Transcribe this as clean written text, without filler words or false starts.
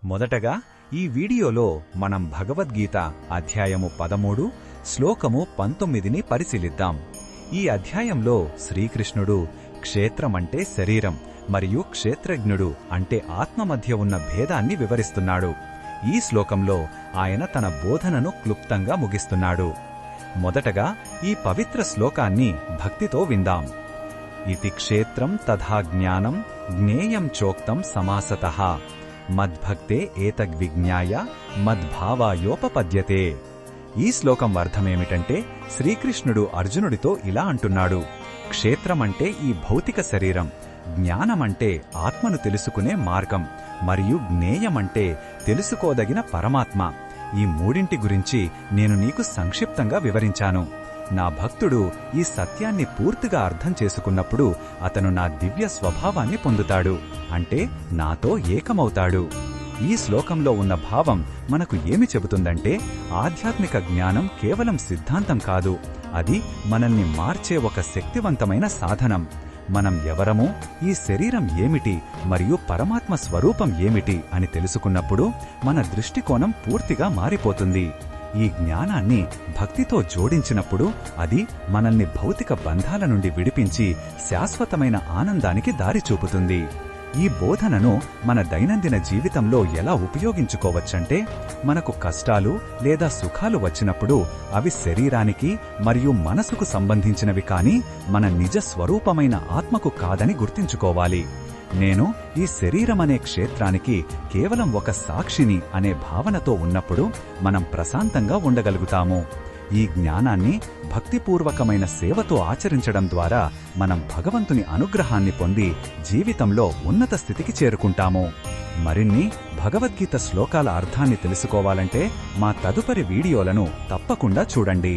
మొదటగా ఈ వీడియోలో మనం భగవద్గీత అధ్యాయము 13 శ్లోకము 19ని పరిశీలిద్దాం. ఈ అధ్యాయంలో శ్రీకృష్ణుడు క్షేత్రమంటే శరీరం మరియు క్షేత్రజ్ఞుడు అంటే ఆత్మ మధ్య ఉన్న భేదాన్ని వివరిస్తున్నాడు. ఈ శ్లోకంలో ఆయన తన బోధనను క్లుప్తంగా ముగిస్తున్నాడు. మొదటగా ఈ పవిత్ర శ్లోకాన్ని భక్తితో విందాం. ఇతి క్షేత్రం తథా జ్ఞానం జ్ఞేయం చోక్తం సమాసతః మద్భక్తే ఏతద్విజ్ఞాయ మద్భావాయోపపద్యతే. ఈ శ్లోకం అర్థమేమిటంటే శ్రీకృష్ణుడు అర్జునుడితో ఇలా అంటున్నాడు, క్షేత్రమంటే ఈ భౌతిక శరీరం, జ్ఞానమంటే ఆత్మను తెలుసుకునే మార్గం, మరియు జ్ఞేయమంటే తెలుసుకోదగిన పరమాత్మ. ఈ మూడింటి గురించి నేను నీకు సంక్షిప్తంగా వివరించాను. నా భక్తుడు ఈ సత్యాన్ని పూర్తిగా అర్థం చేసుకున్నప్పుడు అతను నా దివ్య స్వభావాన్ని పొందుతాడు, అంటే నాతో ఏకమవుతాడు. ఈ శ్లోకంలో ఉన్న భావం మనకు ఏమి చెబుతుందంటే, ఆధ్యాత్మిక జ్ఞానం కేవలం సిద్ధాంతం కాదు, అది మనల్ని మార్చే ఒక శక్తివంతమైన సాధనం. మనం ఎవరమో, ఈ శరీరం ఏమిటి మరియు పరమాత్మ స్వరూపం ఏమిటి అని తెలుసుకున్నప్పుడు మన దృష్టికోణం పూర్తిగా మారిపోతుంది. ఈ జ్ఞానాన్ని భక్తితో జోడించినప్పుడు అది మనల్ని భౌతిక బంధాల నుండి విడిపించి శాశ్వతమైన ఆనందానికి దారి చూపుతుంది. ఈ బోధనను మన దైనందిన జీవితంలో ఎలా ఉపయోగించుకోవచ్చంటే, మనకు కష్టాలు లేదా సుఖాలు వచ్చినప్పుడు అవి శరీరానికి మరియు మనసుకు సంబంధించినవి కాని మన నిజ స్వరూపమైన ఆత్మకు కాదని గుర్తుంచుకోవాలి. నేను ఈ శరీరమనే క్షేత్రానికి కేవలం ఒక సాక్షిని అనే భావనతో ఉన్నప్పుడు మనం ప్రశాంతంగా ఉండగలుగుతాము. ఈ జ్ఞానాన్ని భక్తిపూర్వకమైన సేవతో ఆచరించడం ద్వారా మనం భగవంతుని అనుగ్రహాన్ని పొంది జీవితంలో ఉన్నత స్థితికి చేరుకుంటాము. మరిన్ని భగవద్గీత శ్లోకాల అర్థాన్ని తెలుసుకోవాలంటే మా తదుపరి వీడియోలను తప్పకుండా చూడండి.